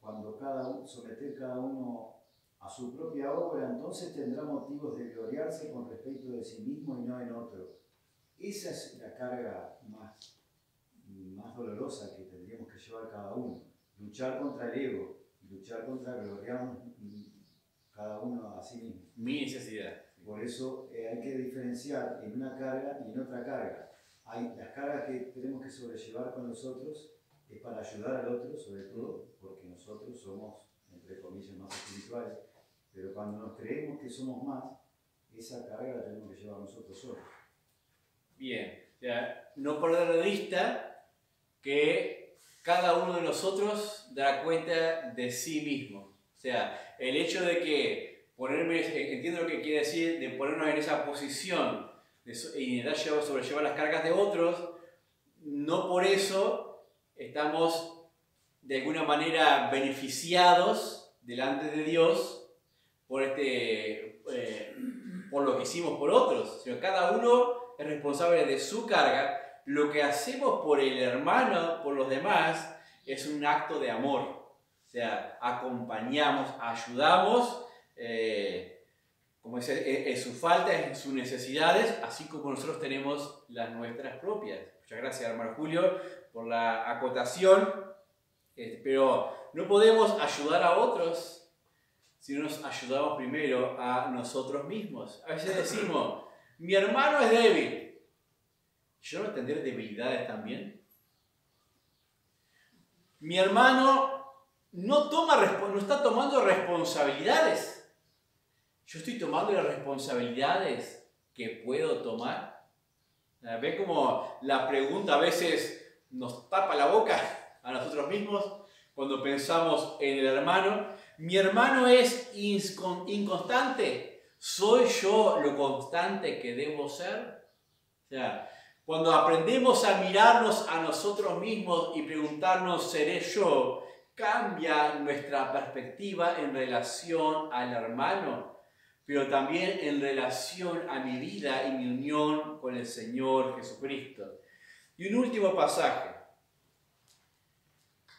S2: cuando someter cada uno a su propia obra, entonces tendrá motivos de gloriarse con respecto de sí mismo y no en otro. Esa es la carga más dolorosa que tendríamos que llevar cada uno. Luchar contra el ego, luchar contra gloriarnos cada uno a sí mismo.
S1: Mi necesidad.
S2: Por eso hay que diferenciar en una carga y en otra carga. Hay las cargas que tenemos que sobrellevar con los otros es para ayudar al otro, sobre todo, porque nosotros somos, entre comillas, más espirituales. Pero cuando nos creemos que somos más, esa carga la tenemos que llevar nosotros solos.
S1: Bien, o sea, no perder de vista que cada uno de nosotros dará cuenta de sí mismo. O sea, el hecho de que entiendo lo que quiere decir, de ponernos en esa posición y intentar sobrellevar las cargas de otros, no por eso estamos de alguna manera beneficiados delante de Dios por lo que hicimos por otros, sino cada uno es responsable de su carga. Lo que hacemos por el hermano, por los demás, es un acto de amor. O sea, acompañamos, ayudamos como dice, sus faltas, sus necesidades, así como nosotros tenemos las nuestras propias. Muchas gracias, hermano Julio, por la acotación. Pero no podemos ayudar a otros si no nos ayudamos primero a nosotros mismos. A veces decimos, mi hermano es débil. ¿Yo no tendré debilidades también? Mi hermano no está tomando responsabilidades. ¿Yo estoy tomando las responsabilidades que puedo tomar? ¿Ve cómo la pregunta a veces nos tapa la boca a nosotros mismos cuando pensamos en el hermano? Mi hermano es inconstante. ¿Soy yo lo constante que debo ser? O sea, cuando aprendemos a mirarnos a nosotros mismos y preguntarnos, ¿seré yo?, cambia nuestra perspectiva en relación al hermano, pero también en relación a mi vida y mi unión con el Señor Jesucristo. Y un último pasaje.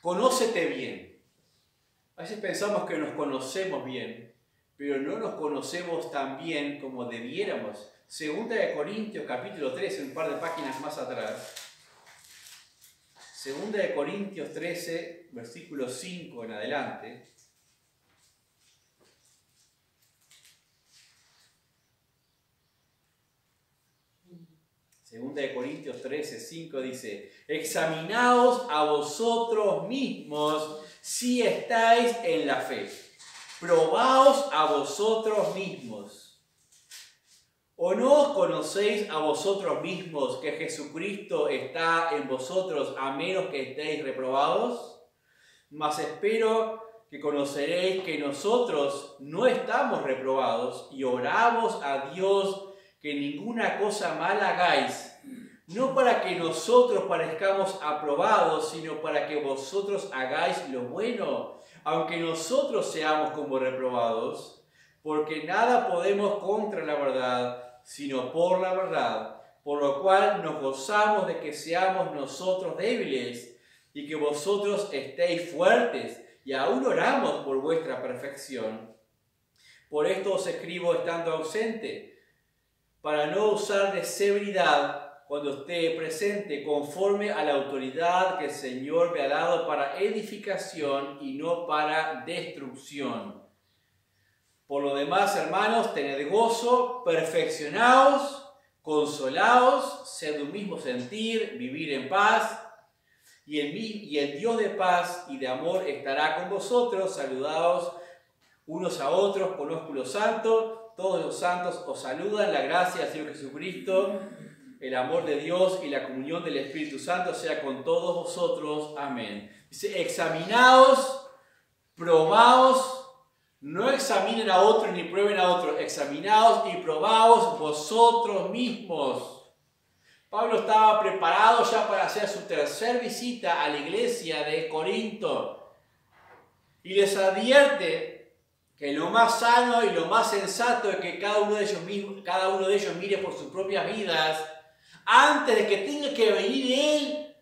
S1: Conócete bien. A veces pensamos que nos conocemos bien, pero no nos conocemos tan bien como debiéramos. Segunda de Corintios, capítulo 13, un par de páginas más atrás. Segunda de Corintios 13, versículo 5 en adelante. Segunda de Corintios 13, 5 dice, examinaos a vosotros mismos si estáis en la fe. Probaos a vosotros mismos. ¿O no os conocéis a vosotros mismos que Jesucristo está en vosotros a menos que estéis reprobados? Mas espero que conoceréis que nosotros no estamos reprobados y oramos a Dios que ninguna cosa mala hagáis, no para que nosotros parezcamos aprobados, sino para que vosotros hagáis lo bueno, aunque nosotros seamos como reprobados, porque nada podemos contra la verdad, sino por la verdad, por lo cual nos gozamos de que seamos nosotros débiles y que vosotros estéis fuertes, y aún oramos por vuestra perfección. Por esto os escribo estando ausente, para no usar de severidad cuando esté presente, conforme a la autoridad que el Señor me ha dado para edificación y no para destrucción. Por lo demás, hermanos, tened gozo, perfeccionaos, consolaos, sed de un mismo sentir, vivir en paz, y el Dios de paz y de amor estará con vosotros. Saludaos unos a otros con ósculo santo. Todos los santos os saludan. La gracia del Señor Jesucristo, el amor de Dios y la comunión del Espíritu Santo sea con todos vosotros. Amén. Dice, examinaos, probaos. No examinen a otros ni prueben a otros. Examinaos y probaos vosotros mismos. Pablo estaba preparado ya para hacer su tercera visita a la iglesia de Corinto. Y les advierte que lo más sano y lo más sensato es que cada uno de ellos mire por sus propias vidas antes de que tenga que venir él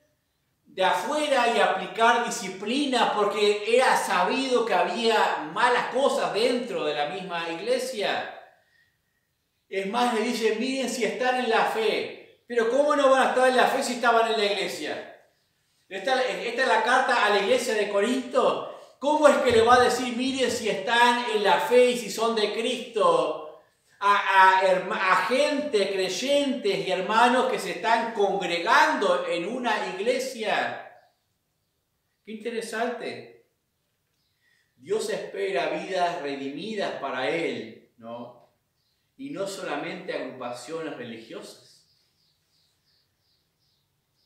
S1: de afuera y aplicar disciplina, porque era sabido que había malas cosas dentro de la misma iglesia. Es más, le dice, miren si están en la fe. Pero ¿cómo no van a estar en la fe si estaban en la iglesia? Esta es la carta a la iglesia de Corinto. ¿Cómo es que le va a decir, miren si están en la fe y si son de Cristo? A gente, creyentes y hermanos que se están congregando en una iglesia. Qué interesante. Dios espera vidas redimidas para Él, ¿no? Y no solamente agrupaciones religiosas.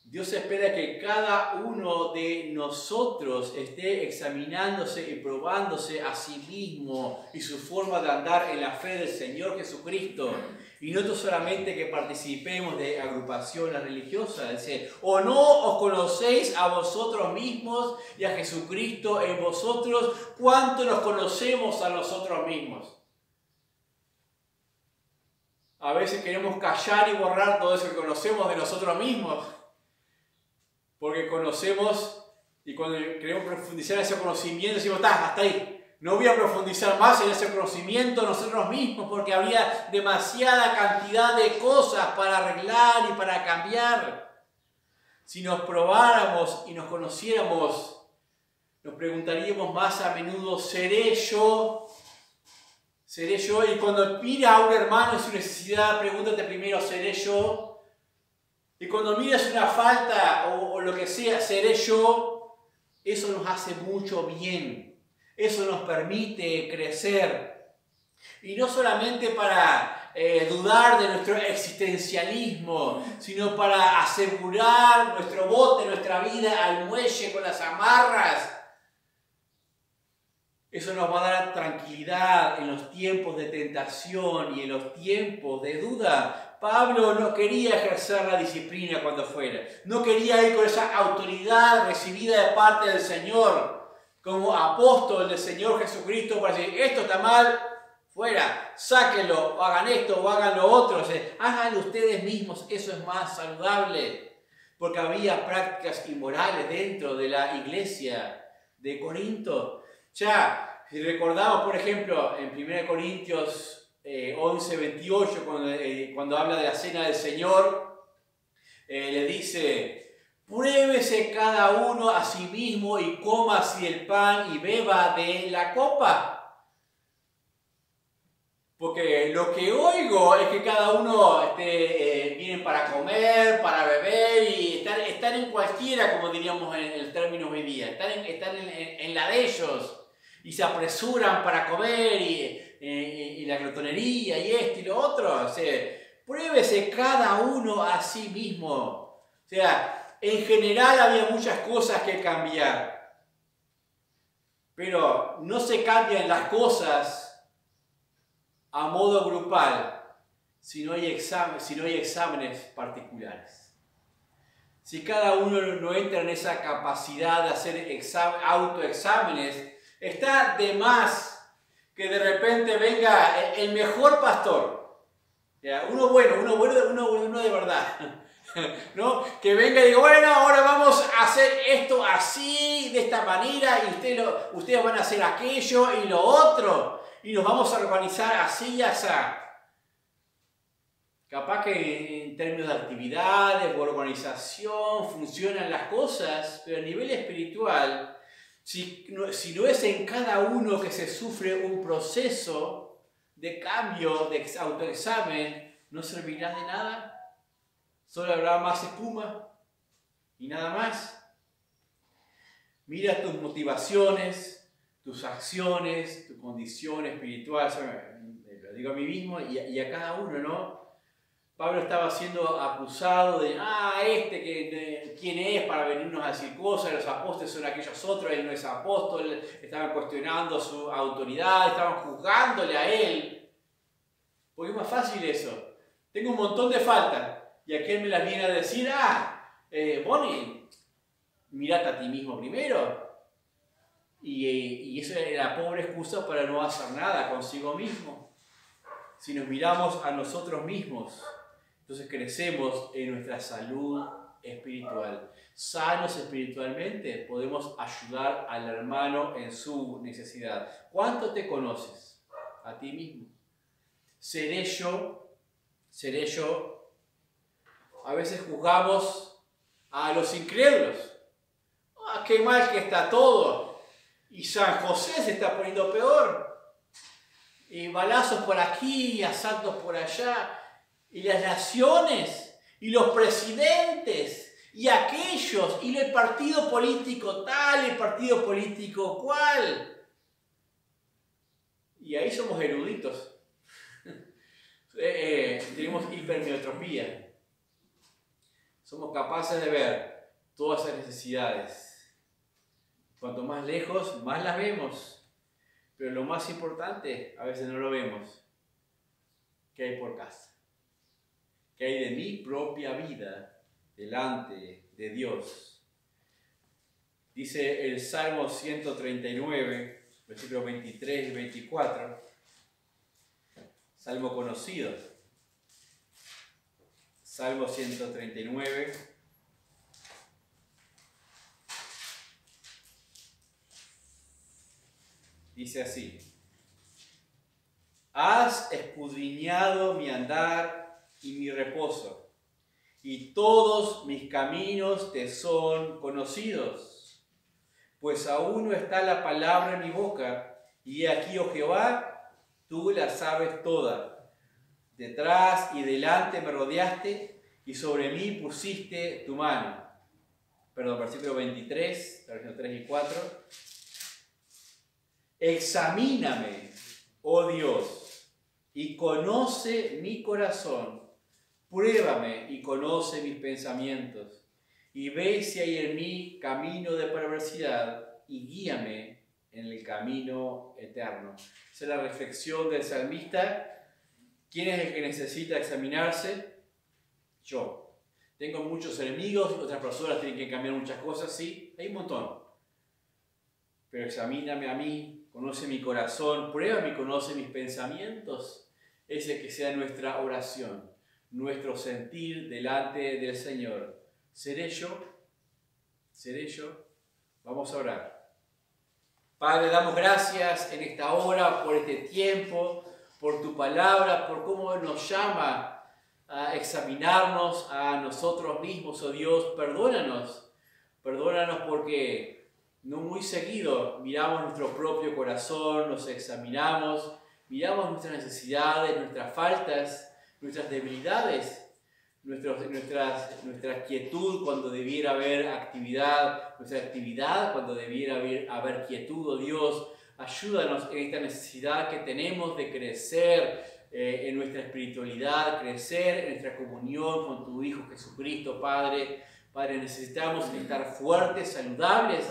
S1: Dios espera que cada uno de nosotros esté examinándose y probándose a sí mismo y su forma de andar en la fe del Señor Jesucristo. Y no solamente que participemos de agrupaciones religiosas. Dice, ¿o no os conocéis a vosotros mismos y a Jesucristo en vosotros? ¿Cuánto nos conocemos a nosotros mismos? A veces queremos callar y borrar todo eso que conocemos de nosotros mismos. Porque conocemos y cuando queremos profundizar ese conocimiento decimos, hasta ahí. No voy a profundizar más en ese conocimiento nosotros mismos porque habría demasiada cantidad de cosas para arreglar y para cambiar. Si nos probáramos y nos conociéramos, nos preguntaríamos más a menudo, ¿seré yo? ¿Seré yo? Y cuando mira a un hermano en su necesidad, pregúntate primero, ¿seré yo? Y cuando miras una falta o lo que sea, ¿seré yo? Eso nos hace mucho bien. Eso nos permite crecer. Y no solamente para dudar de nuestro existencialismo, sino para asegurar nuestro bote, nuestra vida al muelle con las amarras. Eso nos va a dar tranquilidad en los tiempos de tentación y en los tiempos de duda. Pablo no quería ejercer la disciplina cuando fuera. No quería ir con esa autoridad recibida de parte del Señor como apóstol del Señor Jesucristo para decir, esto está mal, fuera, sáquenlo, o hagan esto o hagan lo otro. O sea, háganlo ustedes mismos, eso es más saludable. Porque había prácticas inmorales dentro de la iglesia de Corinto. Ya, si recordamos, por ejemplo, en 1 Corintios 11, 28, cuando habla de la cena del Señor, le dice, pruébese cada uno a sí mismo y coma así el pan y beba de la copa. Porque lo que oigo es que cada uno viene para comer, para beber y estar en cualquiera, como diríamos en el término hoy día, estar en la de ellos. Y se apresuran para comer y la glotonería y esto y lo otro. O sea, pruébese cada uno a sí mismo. O sea, en general había muchas cosas que cambiar. Pero no se cambian las cosas a modo grupal si no hay exámenes particulares. Si cada uno no entra en esa capacidad de hacer autoexámenes, está de más que de repente venga el mejor pastor, uno de verdad, ¿no? Que venga y diga, bueno, ahora vamos a hacer esto así, de esta manera, y ustedes van a hacer aquello y lo otro, y nos vamos a organizar así y así. Capaz que en términos de actividades o organización funcionan las cosas, pero a nivel espiritual, si no es en cada uno que se sufre un proceso de cambio, de autoexamen, no servirá de nada. Solo habrá más espuma y nada más. Mira tus motivaciones, tus acciones, tu condición espiritual. Lo digo a mí mismo y a cada uno, ¿no? Pablo estaba siendo acusado de, ¿quién es para venirnos a decir cosas? Los apóstoles son aquellos otros, él no es apóstol. Estaban cuestionando su autoridad, estaban juzgándole a él. Porque es más fácil eso. Tengo un montón de faltas y aquel me las viene a decir, Bonnie, mirate a ti mismo primero. Y eso era la pobre excusa para no hacer nada consigo mismo. Si nos miramos a nosotros mismos, entonces crecemos en nuestra salud espiritual. Sanos espiritualmente, podemos ayudar al hermano en su necesidad. ¿Cuánto te conoces a ti mismo? ¿Seré yo? ¿Seré yo? A veces juzgamos a los incrédulos. ¡Qué mal que está todo! Y San José se está poniendo peor. Y balazos por aquí y asaltos por allá. Y las naciones, y los presidentes, y aquellos, y el partido político tal, el partido político cual. Y ahí somos eruditos. Tenemos hipermetropía. Somos capaces de ver todas esas necesidades. Cuanto más lejos, más las vemos. Pero lo más importante, a veces no lo vemos. ¿Qué hay por casa? ¿Qué hay de mi propia vida delante de Dios? Dice el Salmo 139, versículos 23 y 24, Salmo conocido. Salmo 139. Dice así: has escudriñado mi andar y mi reposo, y todos mis caminos te son conocidos. Pues aún no está la palabra en mi boca, y aquí, oh Jehová, tú la sabes toda. Detrás y delante me rodeaste, y sobre mí pusiste tu mano. Perdón, versículo 23, versículos 3 y 4. Examíname, oh Dios, y conoce mi corazón. Pruébame y conoce mis pensamientos. Y ve si hay en mí camino de perversidad, y guíame en el camino eterno. Esa es la reflexión del salmista. ¿Quién es el que necesita examinarse? Yo. Tengo muchos enemigos, otras personas tienen que cambiar muchas cosas, sí, hay un montón. Pero examíname a mí, conoce mi corazón, pruébame y conoce mis pensamientos. Ese que sea nuestra oración, nuestro sentir delante del Señor. ¿Seré yo? ¿Seré yo? Vamos a orar. Padre, damos gracias en esta hora por este tiempo, por tu palabra, por cómo nos llama a examinarnos a nosotros mismos. Oh Dios, perdónanos porque no muy seguido miramos nuestro propio corazón, nos examinamos, miramos nuestras necesidades, nuestras faltas, nuestras debilidades, nuestra quietud cuando debiera haber actividad, nuestra actividad cuando debiera haber quietud. Oh Dios, ayúdanos en esta necesidad que tenemos de crecer en nuestra espiritualidad, crecer en nuestra comunión con tu Hijo Jesucristo, Padre. Padre, necesitamos estar fuertes, saludables,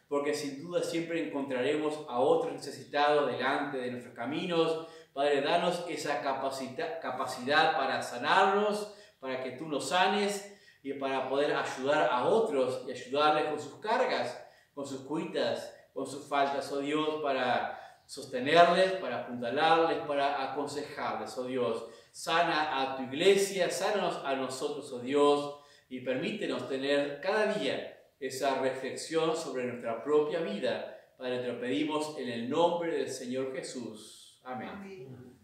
S1: porque sin duda siempre encontraremos a otros necesitados delante de nuestros caminos. Padre, danos esa capacidad para sanarnos, para que tú nos sanes y para poder ayudar a otros y ayudarles con sus cargas, con sus cuitas, con sus faltas, oh Dios, para sostenerles, para apuntalarles, para aconsejarles, oh Dios. Sana a tu iglesia, sánanos a nosotros, oh Dios, y permítenos tener cada día esa reflexión sobre nuestra propia vida. Padre, te lo pedimos en el nombre del Señor Jesús. Amén. Amén.